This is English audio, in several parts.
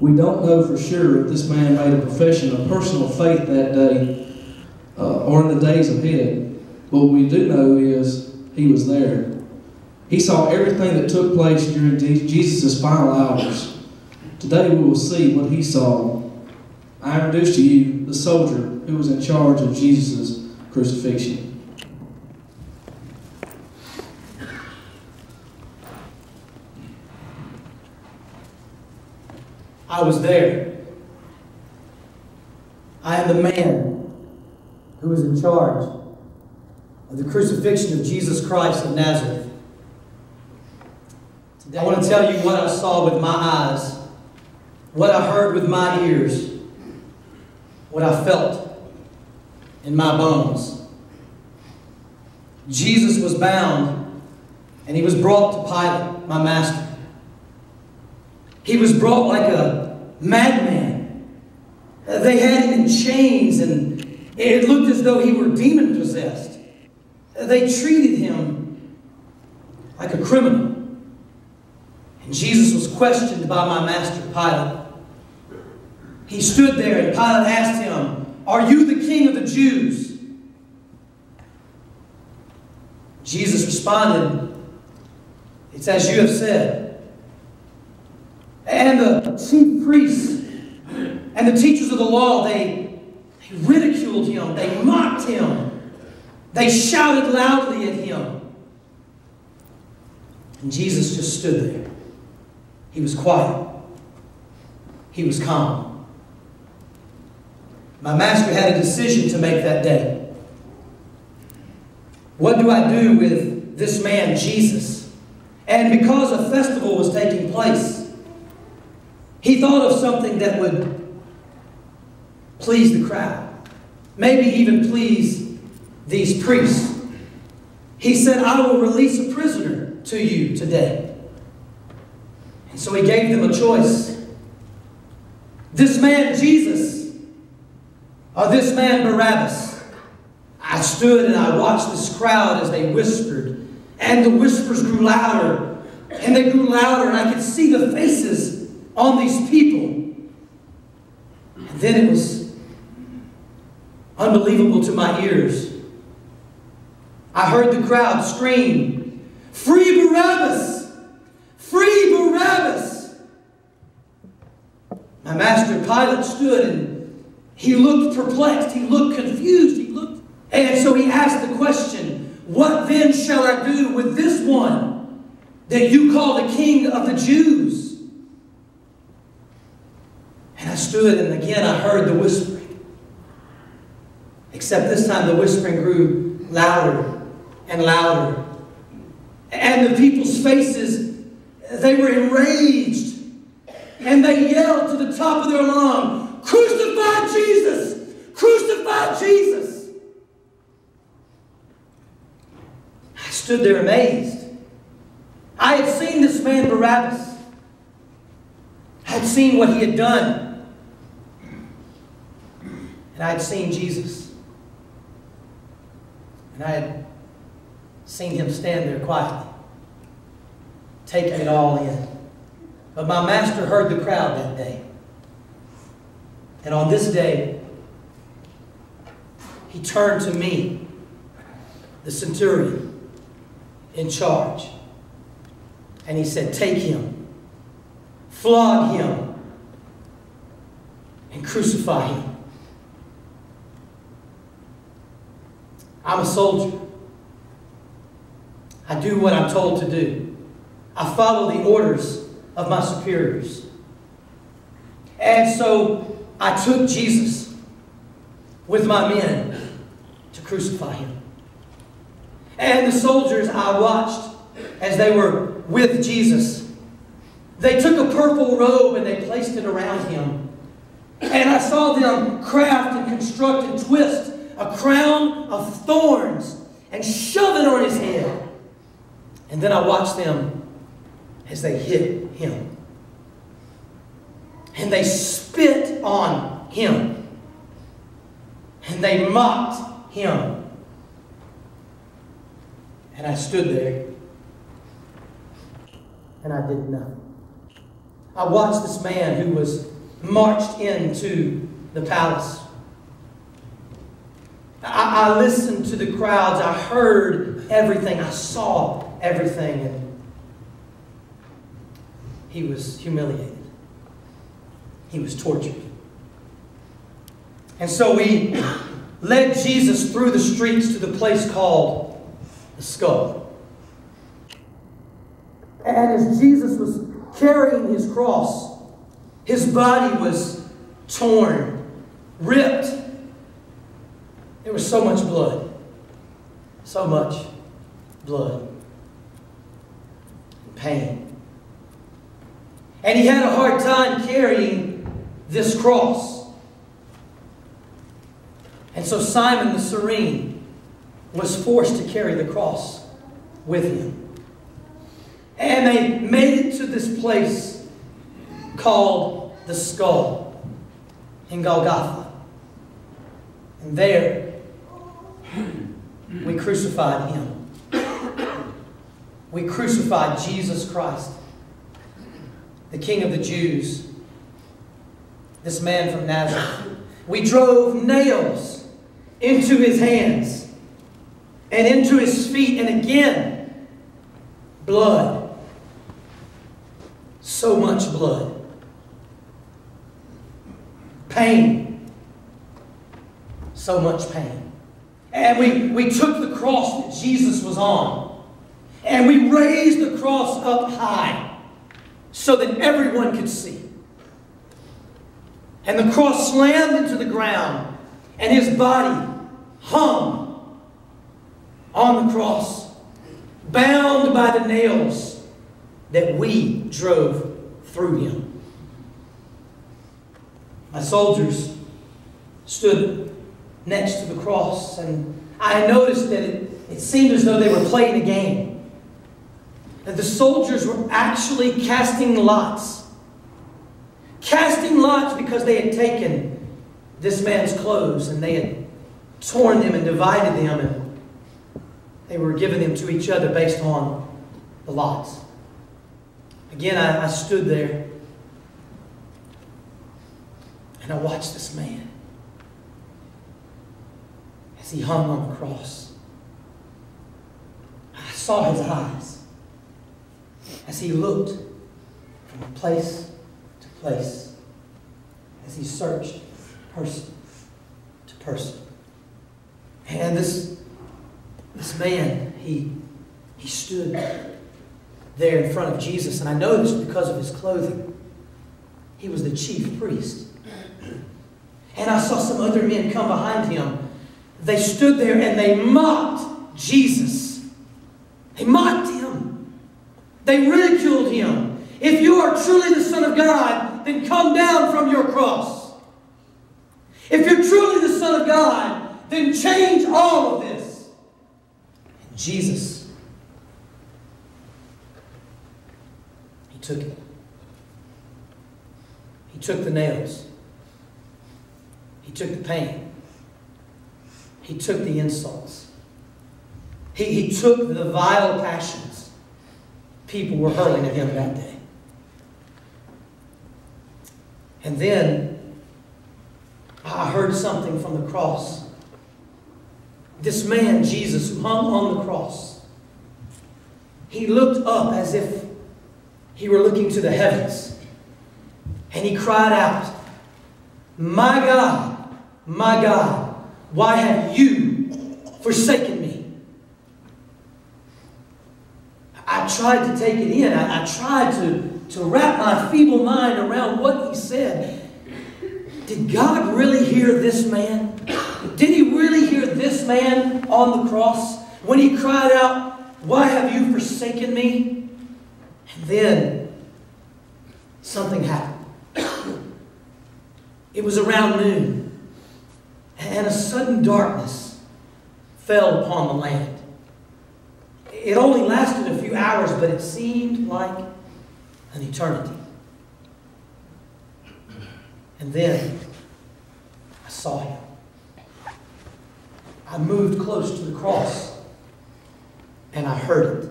We don't know for sure if this man made a profession of personal faith that day or in the days ahead. But what we do know is he was there. He saw everything that took place during Jesus' final hours. Today we will see what he saw. I introduce to you the soldier who was in charge of Jesus' crucifixion. I was there. I am the man who was in charge of the crucifixion of Jesus Christ of Nazareth. Today, I want to tell you what I saw with my eyes, what I heard with my ears, what I felt in my bones. Jesus was bound, and he was brought to Pilate, my master. He was brought like a madman. They had him in chains, and it looked as though he were demon-possessed. They treated him like a criminal. And Jesus was questioned by my master, Pilate. He stood there, and Pilate asked him, "Are you the king of the Jews?" Jesus responded, "It's as you have said." And the chief priests and the teachers of the law, they ridiculed him. They mocked him. They shouted loudly at him. And Jesus just stood there. He was quiet. He was calm. My master had a decision to make that day. What do I do with this man, Jesus? And because a festival was taking place, he thought of something that would please the crowd. Maybe even please these priests. He said, "I will release a prisoner to you today." And so he gave them a choice. This man, Jesus, or this man, Barabbas. I stood and I watched this crowd as they whispered. And the whispers grew louder. And they grew louder. And I could see the faces on these people. And then it was unbelievable to my ears. I heard the crowd scream, "Free Barabbas! Free Barabbas!" My master Pilate stood and he looked perplexed. He looked confused. And so he asked the question, "What then shall I do with this one that you call the King of the Jews?" And I stood, and again I heard the whispering. Except this time the whispering grew louder and louder. And the people's faces, they were enraged. And they yelled to the top of their lung, "Crucify Jesus! Crucify Jesus!" I stood there amazed. I had seen this man Barabbas. I had seen what he had done. And I had seen Jesus. And I had seen him stand there quietly, taking it all in. But my master heard the crowd that day. And on this day, he turned to me, the centurion in charge. And he said, "Take him, flog him, and crucify him." I'm a soldier. I do what I'm told to do. I follow the orders of my superiors. And so I took Jesus with my men to crucify him. And the soldiers I watched as they were with Jesus, they took a purple robe and they placed it around him. And I saw them craft and construct and twist a crown of thorns and shove it on his head. And then I watched them as they hit him. And they spit on him. And they mocked him. And I stood there. And I did nothing. I watched this man who was marched into the palace. I listened to the crowds. I heard everything. I saw everything. And he was humiliated. He was tortured. And so we led Jesus through the streets to the place called the Skull. And as Jesus was carrying his cross, his body was torn, ripped. There was so much blood. So much blood. Pain. And he had a hard time carrying this cross. And so Simon the Cyrene was forced to carry the cross with him. And they made it to this place called the Skull in Golgotha. And there we crucified him. We crucified Jesus Christ, the King of the Jews, this man from Nazareth. We drove nails into his hands and into his feet, and again, blood. So much blood. Pain. So much pain. And we took the cross that Jesus was on, and we raised the cross up high so that everyone could see. And the cross slammed into the ground, and his body hung on the cross, bound by the nails that we drove through him. My soldiers stood next to the cross, and I noticed that it seemed as though they were playing a game. That the soldiers were actually casting lots. Casting lots because they had taken this man's clothes and they had torn them and divided them, and they were giving them to each other based on the lots. Again, I stood there and I watched this man as he hung on the cross. I saw his eyes as he looked from place to place, as he searched person to person. And this man, he stood there in front of Jesus, and I noticed because of his clothing, he was the chief priest. And I saw some other men come behind him. They stood there and they mocked Jesus. They mocked him. They ridiculed him. If you are truly the Son of God, then come down from your cross. If you're truly the Son of God, then change all of this. And Jesus, he took it. He took the nails. He took the pain. He took the insults. He took the vile passions people were hurling at him that day. And then I heard something from the cross. This man, Jesus, who hung on the cross, he looked up as if he were looking to the heavens. And he cried out, my God, why have you forsaken me? I tried to take it in. I tried to wrap my feeble mind around what he said. Did God really hear this man? Did he really hear this man on the cross when he cried out, why have you forsaken me? And then something happened. It was around noon, and a sudden darkness fell upon the land. It only lasted a few hours, but it seemed like an eternity. And then I saw him. I moved close to the cross, and I heard it.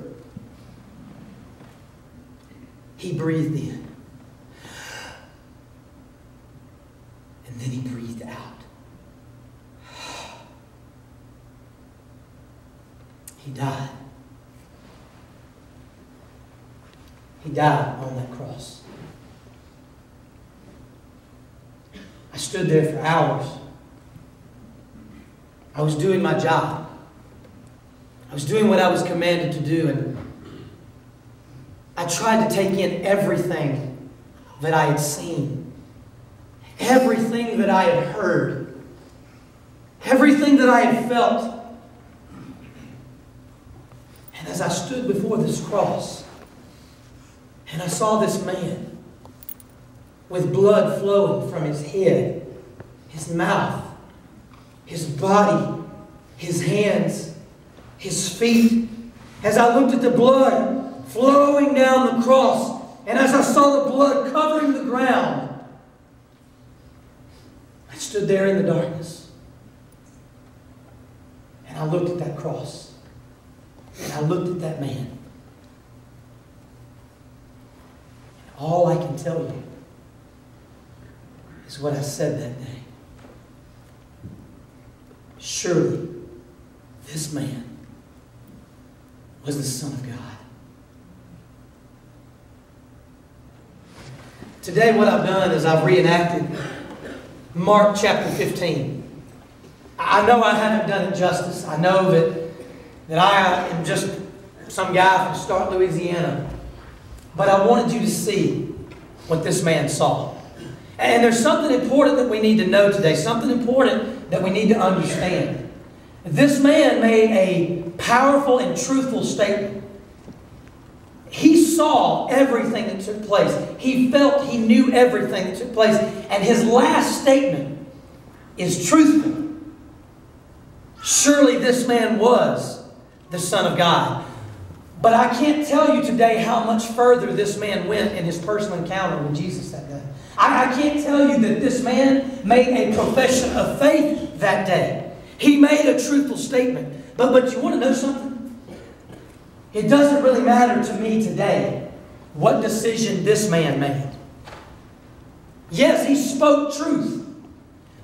He breathed in. He died. He died on that cross. I stood there for hours. I was doing my job. I was doing what I was commanded to do, and I tried to take in everything that I had seen, everything that I had heard, everything that I had felt. And as I stood before this cross, and I saw this man with blood flowing from his head, his mouth, his body, his hands, his feet. As I looked at the blood flowing down the cross, and as I saw the blood covering the ground, I stood there in the darkness. And I looked at that cross. And I looked at that man. And all I can tell you is what I said that day. Surely, this man was the Son of God. Today what I've done is I've reenacted Mark chapter 15. I know I haven't done it justice. I know that I am just some guy from Stark, Louisiana. But I wanted you to see what this man saw. And there's something important that we need to know today. Something important that we need to understand. This man made a powerful and truthful statement. He saw everything that took place. He felt, he knew everything that took place. And his last statement is truthful. Surely this man was the Son of God. But I can't tell you today how much further this man went in his personal encounter with Jesus that day. I can't tell you that this man made a profession of faith that day. He made a truthful statement. But you want to know something? It doesn't really matter to me today what decision this man made. Yes, he spoke truth.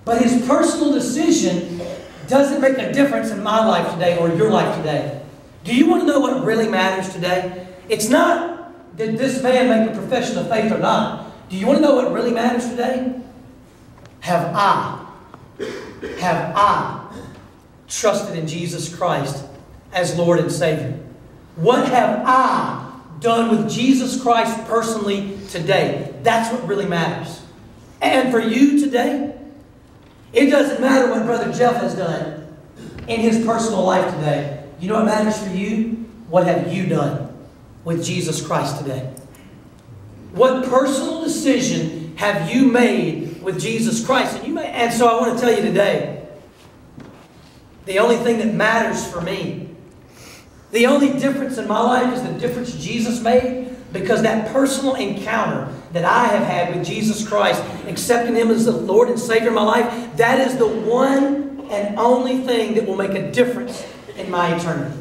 But his personal decision doesn't make a difference in my life today or your life today. Do you want to know what really matters today? It's not did this man make a profession of faith or not. Do you want to know what really matters today? Have I trusted in Jesus Christ as Lord and Savior? What have I done with Jesus Christ personally today? That's what really matters. And for you today, it doesn't matter what Brother Jeff has done in his personal life today. You know what matters for you? What have you done with Jesus Christ today? What personal decision have you made with Jesus Christ? And so I want to tell you today, the only thing that matters for me, the only difference in my life is the difference Jesus made, because that personal encounter that I have had with Jesus Christ, accepting Him as the Lord and Savior of my life, that is the one and only thing that will make a difference in my eternity.